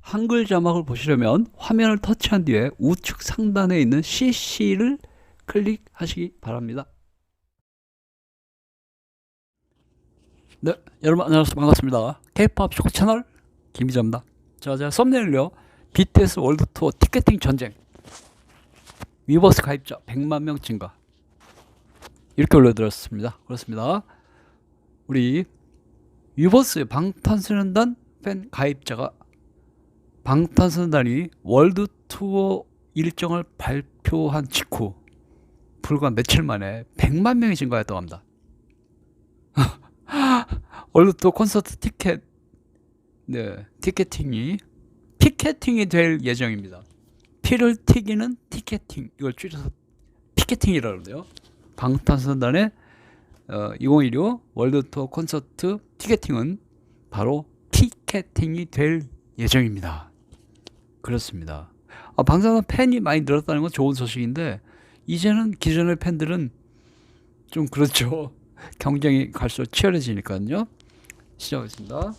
한글 자막을 보시려면 화면을 터치한 뒤에 우측 상단에 있는 CC를 클릭하시기 바랍니다. 네, 여러분 안녕하세요. 반갑습니다. K-POP 쇼크 채널 김희자입니다. 자, 제가 썸네일요. BTS 월드 투어 티켓팅 전쟁. 위버스 가입자 100만 명 증가. 이렇게 올려드렸습니다. 그렇습니다. 우리 위버스 방탄소년단 팬 가입자가 방탄소년단이 월드 투어 일정을 발표한 직후 불과 며칠 만에 100만 명이 증가했다고 합니다. 월드 투어 콘서트 티켓, 네, 피켓팅이 될 예정입니다. 피를 튀기는 티켓팅, 이걸 줄여서 피켓팅이라고 그러네요. 방탄소년단의 2016 월드 투어 콘서트 티켓팅은 바로 피켓팅이 될 예정입니다. 그렇습니다. 방탄소년단 팬이 많이 늘었다는 건 좋은 소식인데, 이제는 기존의 팬들은 좀 그렇죠. 경쟁이 갈수록 치열해지니까요. 시작하겠습니다.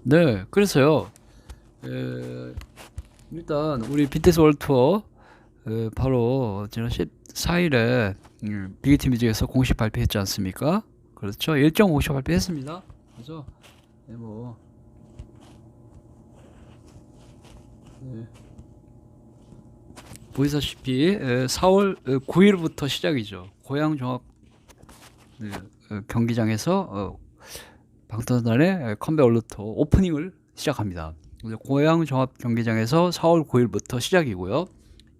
네, 그래서요. 일단 우리 BTS 월드 투어 바로 지난 14일에 빅히트 뮤직에서 공식 발표했지 않습니까? 그렇죠. 일정 공식 발표했습니다. 그래서 보이다시피 4월 9일부터 시작이죠. 고양종합 경기장에서 방탄소년단의 컴백 월드 투어 오프닝을 시작합니다. 고양종합 경기장에서 4월 9일부터 시작이고요.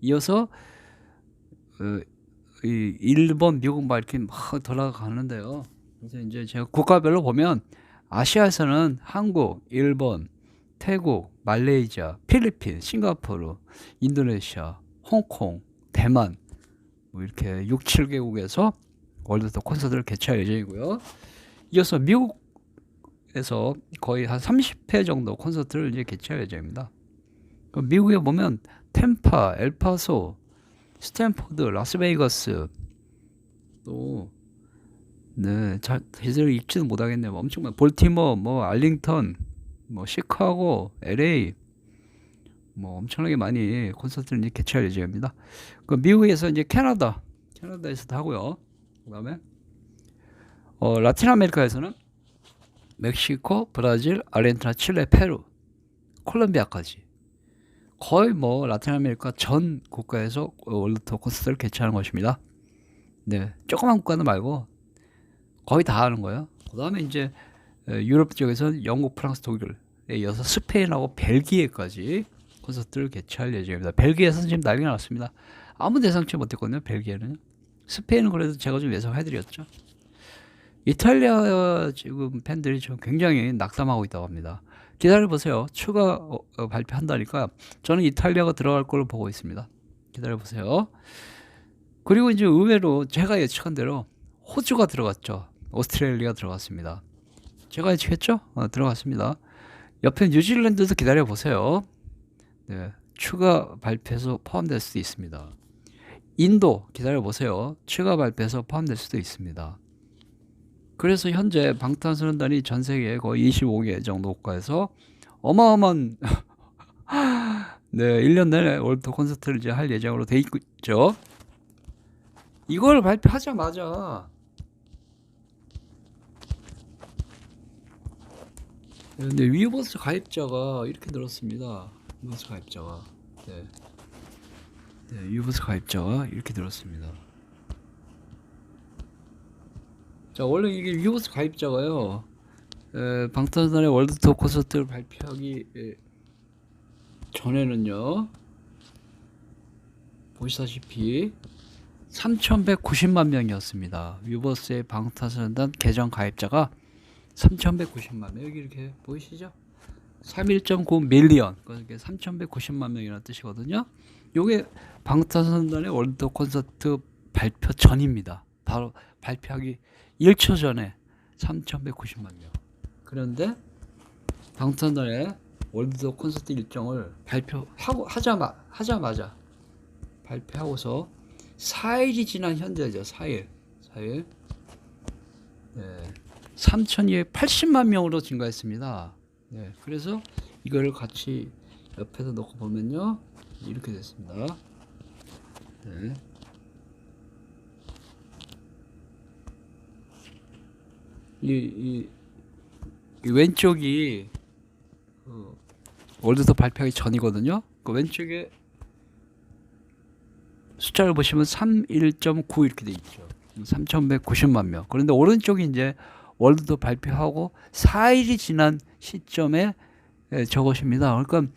이어서 일본, 미국 막 이렇게 막 돌아가는데요. 그래서 이제 제가 국가별로 보면 아시아에서는 한국, 일본, 태국, 말레이시아, 필리핀, 싱가포르, 인도네시아, 홍콩, 대만 뭐 이렇게 6, 7개국에서 월드투어 콘서트를 개최할 예정이고요. 이어서 미국에서 거의 한 30회 정도 콘서트를 이제 개최할 예정입니다. 미국에 보면 템파, 엘파소, 스탠포드, 라스베이거스 또 제대로 읽지도 못하겠네요. 엄청 많아요. 볼티모어, 알링턴, 시카고, LA 엄청나게 많이 콘서트를 이제 개최할 예정입니다. 미국에서 이제 캐나다에서도 하고요. 그다음에 라틴 아메리카에서는 멕시코, 브라질, 아르헨티나, 칠레, 페루, 콜롬비아까지 거의 라틴 아메리카 전 국가에서 월드 투어 콘서트를 개최하는 것입니다. 네, 조그만 국가는 말고 거의 다 하는 거예요. 그다음에 이제 유럽 쪽에서는 영국, 프랑스, 독일에 이어서 스페인하고 벨기에까지 콘서트를 개최할 예정입니다. 벨기에에서는 지금 난리가 났습니다. 아무 예상치 못했거든요. 벨기에는. 스페인은 그래도 제가 좀 예상해드렸죠. 이탈리아 지금 팬들이 지금 굉장히 낙담하고 있다고 합니다. 기다려보세요. 추가 발표한다니까 저는 이탈리아가 들어갈 걸로 보고 있습니다. 기다려보세요. 그리고 이제 의외로 제가 예측한 대로 호주가 들어갔죠. 오스트레일리아 들어갔습니다. 제가 예측했죠? 들어갔습니다. 옆에 뉴질랜드도 기다려보세요. 네, 추가 발표에서 포함될 수도 있습니다. 인도 기다려보세요. 추가 발표에서 포함될 수도 있습니다. 그래서 현재 방탄소년단이 전 세계 거의 25개 정도 국가에서 어마어마한 네, 1년 내내 월드 콘서트를 이제 할 예정으로 돼 있죠. 이걸 발표하자마자 근데 위버스 가입자가 이렇게 늘었습니다. 위버스 가입자가 위버스 가입자가 이렇게 늘었습니다. 자, 원래 이게 위버스 가입자가요, 방탄소년단의 월드 투어 콘서트를 발표하기 전에는요, 보시다시피 3,190만 명이었습니다. 위버스의 방탄소년단 계정 가입자가 3,190만 명. 여기 이렇게 보이시죠? 31.9 밀리언. 그러니까 3,190만 명이라는 뜻이거든요. 요게 방탄소년단의 월드 투어 콘서트 발표 전입니다. 바로 발표하기 1초 전에 3,190만 명. 그런데 방탄소년단의 월드 투어 콘서트 일정을 하자마자 발표하고서 4일이 지난 현재죠. 4일. 네. 3,280만 명으로 증가했습니다. 네, 그래서 이거를 같이 옆에서 놓고 보면요, 이렇게 됐습니다. 네. 이 왼쪽이 월드컵 발표하기 전이거든요. 그 왼쪽에 숫자를 보시면 31.9 이렇게 돼 있죠. 3,190만 명. 그런데 오른쪽이 이제 월드컵 발표하고 4일이 지난 시점에 저것입니다. 그러니까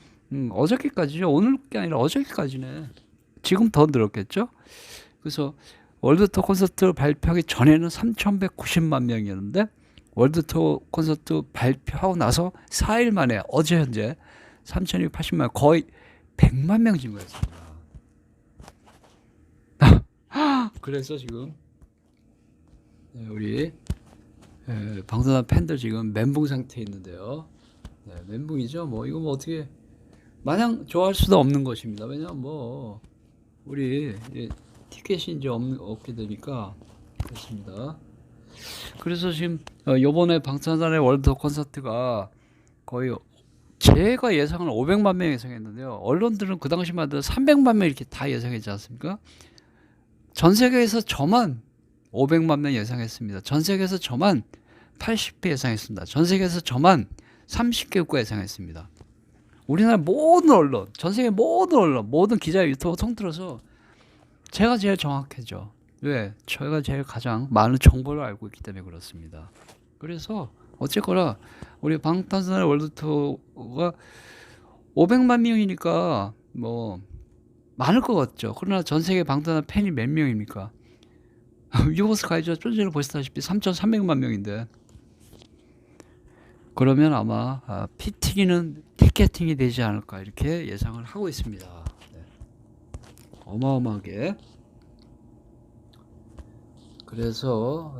어저께까지죠. 오늘 게 아니라 어저께까지네. 지금 더 늘었겠죠. 그래서 월드투어 콘서트 발표하기 전에는 3,190만 명이었는데 월드투어 콘서트 발표하고 나서 4일 만에 어제 현재 3,280만, 거의 100만 명 진 거였습니다. 그래서 지금 우리 방탄소년 팬들 지금 멘붕 상태에 있는데요. 네, 멘붕이죠. 뭐 이거 뭐 어떻게 마냥 좋아할 수도 없는 것입니다. 왜냐면 뭐 우리 티켓이 이제 없게 되니까 그렇습니다. 그래서 지금 요번에 방탄소년의 월드 콘서트가 거의 제가 예상을 500만 명 예상했는데요. 언론들은 그 당시만 해도 300만 명 이렇게 다 예상했지 않습니까? 전 세계에서 저만 500만 명 예상했습니다. 전 세계에서 저만 80회 예상했습니다. 전 세계에서 저만 30개 국가 예상했습니다. 우리나라 모든 언론, 전 세계 모든 언론, 모든 기자, 유튜버 통틀어서 제가 제일 정확해져. 왜? 저희가 제일 가장 많은 정보를 알고 있기 때문에 그렇습니다. 그래서 어쨌거나 우리 방탄소년의 월드 투어가 500만 명이니까 뭐 많을 것 같죠. 그러나 전 세계 방탄소년 팬이 몇 명입니까? 유버스 가이저 좀 전에 보시다시피 3,300만 명인데, 그러면 아마 피튀기는 티켓팅이 되지 않을까 이렇게 예상을 하고 있습니다. 네. 어마어마하게. 그래서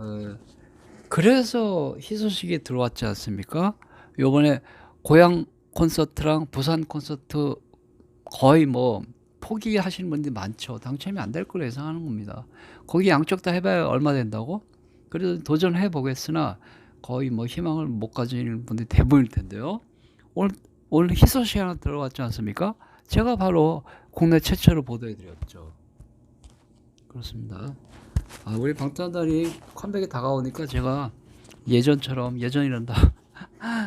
희소식이 들어왔지 않습니까? 요번에 고향 콘서트랑 부산 콘서트 거의 뭐 포기하시는 분들이 많죠. 당첨이 안 될 거로 예상하는 겁니다. 거기 양쪽 다 해봐야 얼마 된다고? 그래도 도전해 보겠으나 거의 뭐 희망을 못 가지는 분들이 대부분일 텐데요. 오늘 희소식이 하나 들어왔지 않습니까? 제가 바로 국내 최초로 보도해 드렸죠. 그렇습니다. 우리 방탄단이 컴백이 다가오니까 제가 예전이란다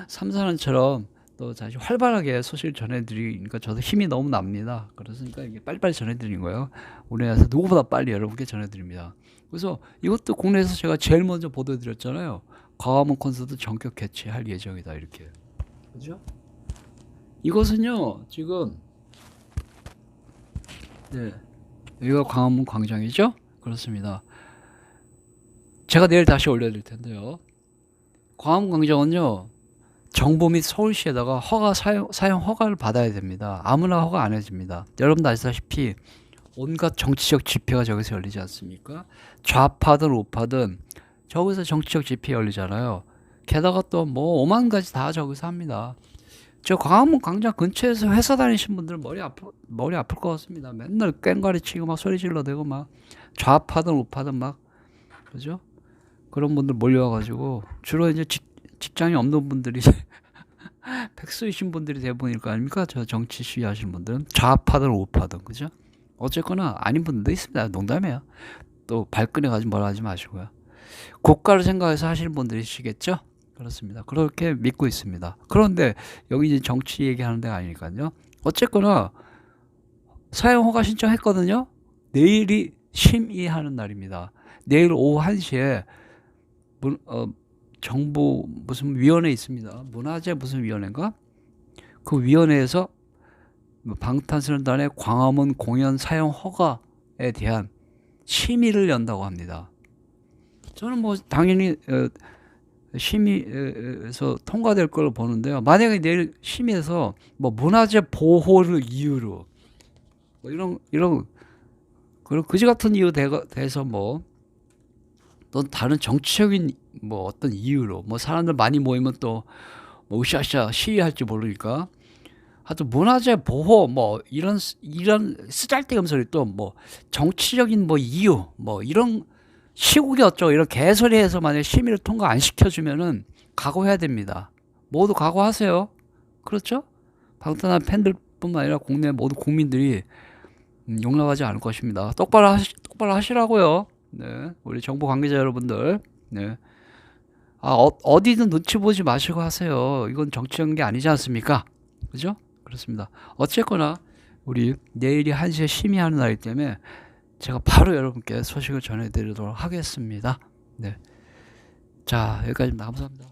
3, 4년처럼 또 다시 활발하게 소식을 전해드리니까 저도 힘이 너무 납니다. 그렇으니까 이게 빨리빨리 전해드리는 거예요. 우리나라에서 누구보다 빨리 여러분께 전해드립니다. 그래서 이것도 국내에서 제가 제일 먼저 보도해드렸잖아요. 광화문 콘서트 전격 개최할 예정이다 이렇게. 그죠? 이것은요 지금 여기가 광화문 광장이죠? 그렇습니다. 제가 내일 다시 올려드릴 텐데요. 광화문 광장은요 정부 및 서울시에다가 사용 허가를 받아야 됩니다. 아무나 허가 안 해줍니다. 여러분도 아시다시피 온갖 정치적 집회가 저기서 열리지 않습니까? 좌파든 우파든 저기서 정치적 집회 열리잖아요. 게다가 또 뭐 5만 가지 다 저기서 합니다. 저 광화문 광장 근처에서 회사 다니신 분들은 머리 아플 것 같습니다. 맨날 꽹과리 치고 막 소리 질러대고 막 좌파든 우파든 막 그죠? 그런 분들 몰려와가지고 주로 이제 직장이 없는 분들이 백수이신 분들이 대부분일 거 아닙니까? 저 정치 시위하시는 분들은 좌파든 우파든 그죠? 어쨌거나 아닌 분들도 있습니다. 농담이에요. 또 발끈해 가지고 뭐라 하지 마시고요. 국가를 생각해서 하시는 분들이시겠죠? 그렇습니다. 그렇게 믿고 있습니다. 그런데 여기 이제 정치 얘기하는 데가 아니니까요. 어쨌거나 사용 허가 신청했거든요. 내일이 심의하는 날입니다. 내일 오후 1시에 정부 무슨 위원회 있습니다. 문화재 무슨 위원회인가? 그 위원회에서 방탄소년단의 광화문 공연 사용 허가에 대한 심의를 연다고 합니다. 저는 뭐 당연히 심의에서 통과될 걸로 보는데요. 만약에 내일 심의에서 뭐 문화재 보호를 이유로 뭐 이런 그런 그지 같은 이유 대해서 뭐 또 다른 정치적인 뭐 어떤 이유로 뭐 사람들 많이 모이면 또 뭐 으쌰으쌰 시위할지 모르니까 하여튼 문화재 보호 뭐 이런 쓰잘데기 소리 또 뭐 정치적인 뭐 이유 뭐 이런 시국이 어쩌고 이런 개소리해서 만약 심의를 통과 안 시켜주면은 각오해야 됩니다. 모두 각오하세요. 그렇죠? 방탄한 팬들뿐만 아니라 국내 모든 국민들이 용납하지 않을 것입니다. 똑바로 하시라고요. 네, 우리 정부 관계자 여러분들. 네. 어디든 눈치 보지 마시고 하세요. 이건 정치한 게 아니지 않습니까? 그죠? 그렇습니다. 어쨌거나 우리 내일이 1시에 심의하는 날이기 때문에 제가 바로 여러분께 소식을 전해드리도록 하겠습니다. 네. 자, 여기까지입니다. 감사합니다.